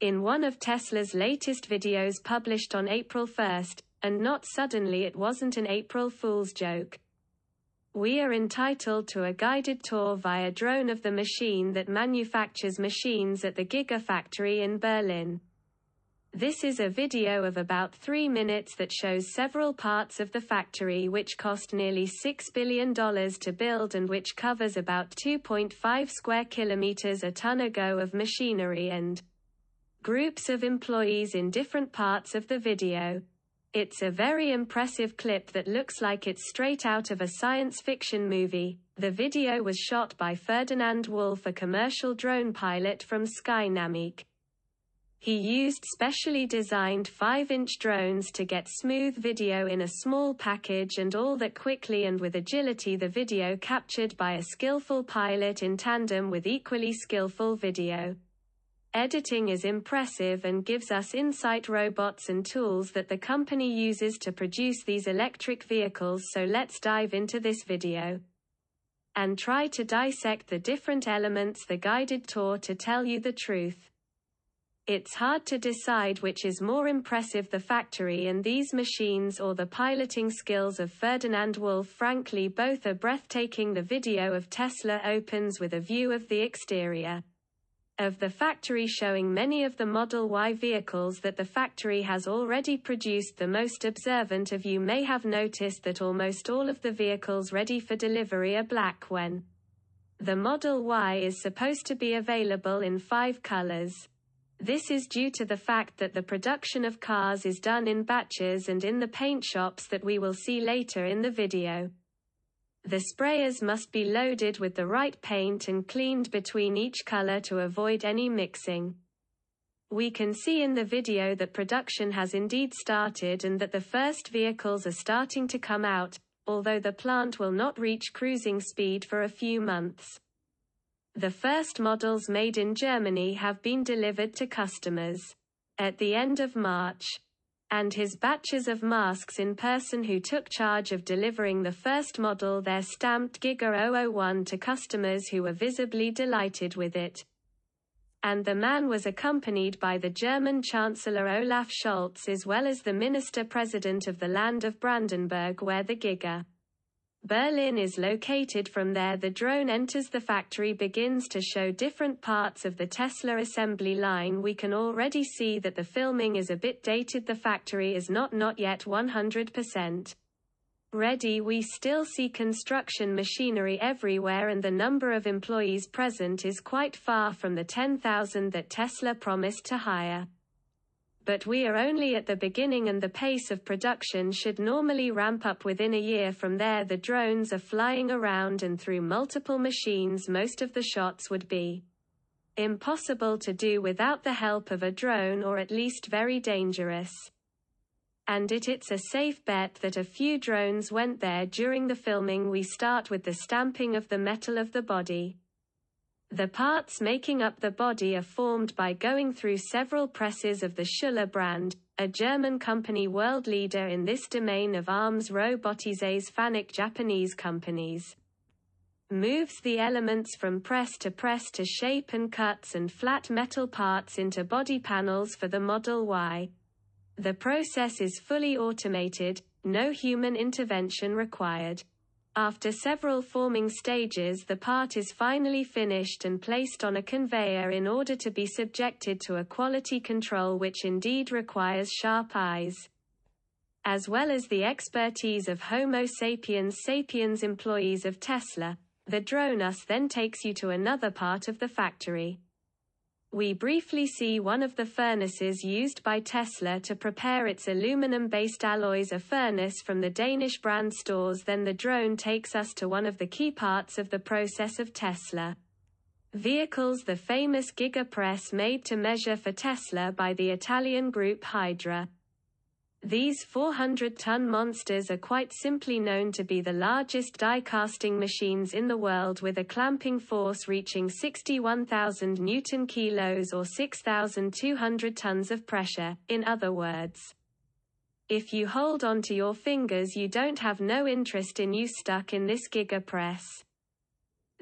in one of Tesla's latest videos published on April 1st, and not suddenly it wasn't an April Fool's joke. We are entitled to a guided tour via drone of the machine that manufactures machines at the Gigafactory in Berlin. This is a video of about 3 minutes that shows several parts of the factory which cost nearly $6 billion to build and which covers about 2.5 square kilometers a ton ago of machinery and groups of employees in different parts of the video. It's a very impressive clip that looks like it's straight out of a science fiction movie. The video was shot by Ferdinand Wolf, a commercial drone pilot from Skynamic. He used specially designed 5-inch drones to get smooth video in a small package, and all that quickly and with agility, the video captured by a skillful pilot in tandem with equally skillful video editing is impressive and gives us insight robots and tools that the company uses to produce these electric vehicles. So let's dive into this video and try to dissect the different elements, the guided tour, to tell you the truth. It's hard to decide which is more impressive, the factory and these machines or the piloting skills of Ferdinand Wolf. Frankly, both are breathtaking. The video of Tesla opens with a view of the exterior of the factory showing many of the Model Y vehicles that the factory has already produced. The most observant of you may have noticed that almost all of the vehicles ready for delivery are black when the Model Y is supposed to be available in 5 colors. This is due to the fact that the production of cars is done in batches and in the paint shops that we will see later in the video. The sprayers must be loaded with the right paint and cleaned between each color to avoid any mixing. We can see in the video that production has indeed started and that the first vehicles are starting to come out, although the plant will not reach cruising speed for a few months. The first models made in Germany have been delivered to customers at the end of March. And his batches of masks in person who took charge of delivering the first model there stamped Giga 001 to customers who were visibly delighted with it. And the man was accompanied by the German Chancellor Olaf Scholz as well as the Minister-President of the land of Brandenburg, where the Giga Berlin is located. From there the drone enters the factory, begins to show different parts of the Tesla assembly line. We can already see that the filming is a bit dated. The factory is not yet 100% ready. We still see construction machinery everywhere and the number of employees present is quite far from the 10,000 that Tesla promised to hire. But we are only at the beginning and the pace of production should normally ramp up within a year. From there the drones are flying around and through multiple machines. Most of the shots would be impossible to do without the help of a drone, or at least very dangerous. And it's a safe bet that a few drones went there during the filming. We start with the stamping of the metal of the body. The parts making up the body are formed by going through several presses of the Schuller brand, a German company world leader in this domain of arms. Robotize's Fanuc, Japanese companies, moves the elements from press to shape and cuts and flat metal parts into body panels for the Model Y. The process is fully automated, no human intervention required. After several forming stages, the part is finally finished and placed on a conveyor in order to be subjected to a quality control which indeed requires sharp eyes, as well as the expertise of Homo sapiens employees of Tesla. The drone then takes you to another part of the factory. We briefly see one of the furnaces used by Tesla to prepare its aluminum-based alloys, a furnace from the Danish brand stores. Then the drone takes us to one of the key parts of the process of Tesla vehicles, the famous Gigapress made to measure for Tesla by the Italian group Hydra. These 400-ton monsters are quite simply known to be the largest die-casting machines in the world, with a clamping force reaching 61,000 Newton kilos or 6,200 tons of pressure. In other words, if you hold on to your fingers, you don't have no interest in you stuck in this Gigapress.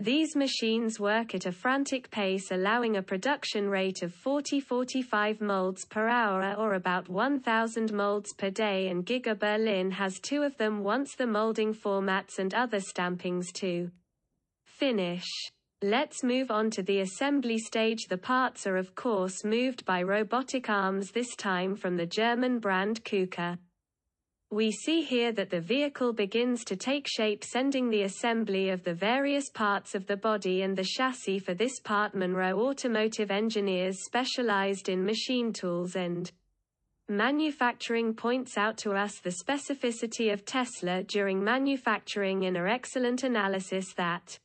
These machines work at a frantic pace, allowing a production rate of 40–45 molds per hour or about 1,000 molds per day, and Giga Berlin has 2 of them once the molding formats and other stampings to finish. Let's move on to the assembly stage. The parts are of course moved by robotic arms, this time from the German brand Giga. We see here that the vehicle begins to take shape, sending the assembly of the various parts of the body and the chassis. For this part, Monroe Automotive engineers specialized in machine tools and manufacturing points out to us the specificity of Tesla during manufacturing in an excellent analysis that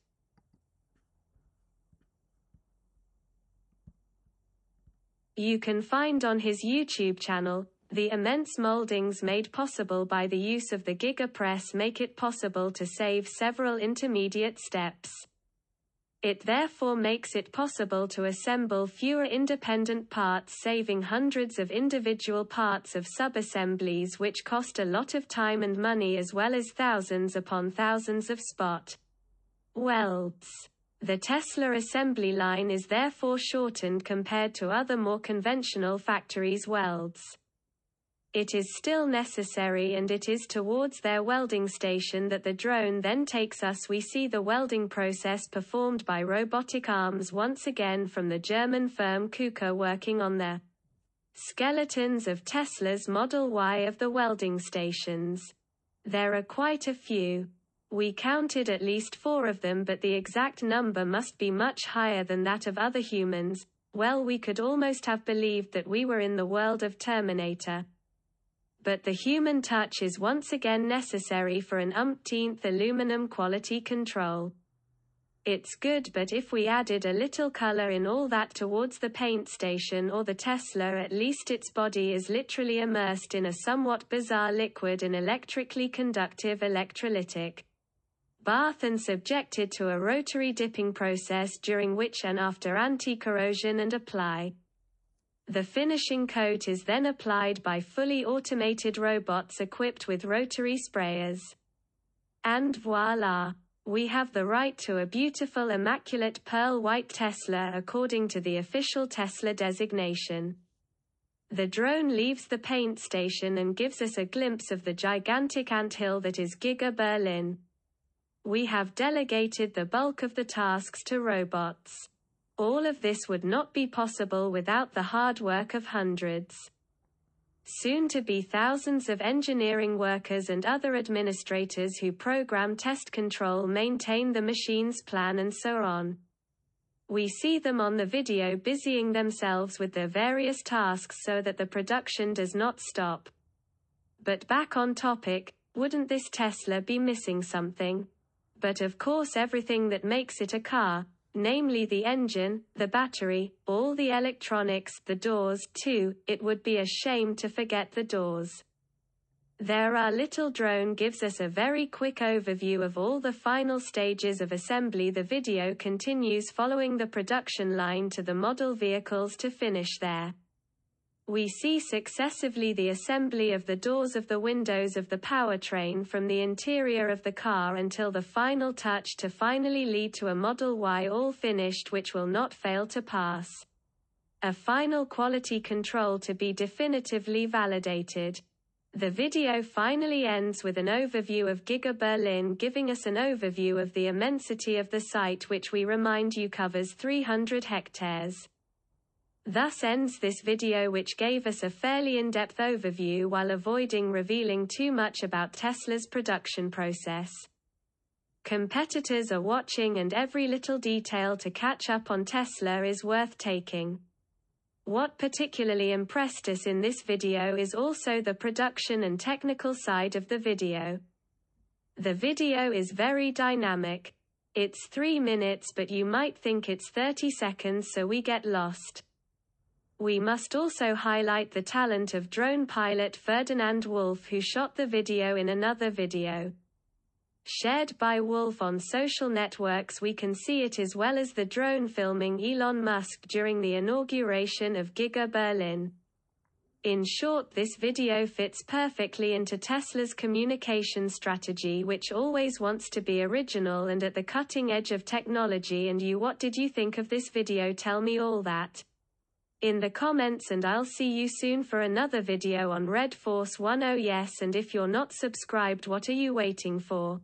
you can find on his YouTube channel. The immense moldings made possible by the use of the Gigapress make it possible to save several intermediate steps. It therefore makes it possible to assemble fewer independent parts, saving hundreds of individual parts of sub-assemblies which cost a lot of time and money, as well as thousands upon thousands of spot welds. The Tesla assembly line is therefore shortened compared to other more conventional factories' welds. It is still necessary, and it is towards their welding station that the drone then takes us. We see the welding process performed by robotic arms once again from the German firm Giga, working on the skeletons of Tesla's Model Y of the welding stations. There are quite a few. We counted at least 4 of them, but the exact number must be much higher than that of other humans. Well, we could almost have believed that we were in the world of Terminator. But the human touch is once again necessary for an umpteenth aluminum quality control. It's good, but if we added a little color in all that towards the paint station or the Tesla, at least its body is literally immersed in a somewhat bizarre liquid, an electrically conductive electrolytic bath, and subjected to a rotary dipping process during which and after anti-corrosion and apply. The finishing coat is then applied by fully automated robots equipped with rotary sprayers. And voila! We have the right to a beautiful, immaculate pearl white Tesla according to the official Tesla designation. The drone leaves the paint station and gives us a glimpse of the gigantic anthill that is Giga Berlin. We have delegated the bulk of the tasks to robots. All of this would not be possible without the hard work of hundreds, soon to be thousands of engineering workers and other administrators who program, test, control, maintain the machine's plan, and so on. We see them on the video busying themselves with their various tasks so that the production does not stop. But back on topic, wouldn't this Tesla be missing something? But of course everything that makes it a car, namely the engine, the battery, all the electronics, the doors, too. It would be a shame to forget the doors. There, our little drone gives us a very quick overview of all the final stages of assembly. The video continues following the production line to the model vehicles to finish there. We see successively the assembly of the doors, of the windows, of the powertrain, from the interior of the car until the final touch to finally lead to a Model Y all finished, which will not fail to pass a final quality control to be definitively validated. The video finally ends with an overview of Giga Berlin, giving us an overview of the immensity of the site, which we remind you covers 300 hectares. Thus ends this video, which gave us a fairly in-depth overview while avoiding revealing too much about Tesla's production process. Competitors are watching, and every little detail to catch up on Tesla is worth taking. What particularly impressed us in this video is also the production and technical side of the video. The video is very dynamic. It's 3 minutes, but you might think it's 30 seconds, so we get lost. We must also highlight the talent of drone pilot Ferdinand Wolf, who shot the video in another video shared by Wolf on social networks. We can see it, as well as the drone filming Elon Musk during the inauguration of Giga Berlin. In short, this video fits perfectly into Tesla's communication strategy, which always wants to be original and at the cutting edge of technology. And you, what did you think of this video? Tell me all that in the comments, and I'll see you soon for another video on Red Force 1. Oh yes, and if you're not subscribed, what are you waiting for?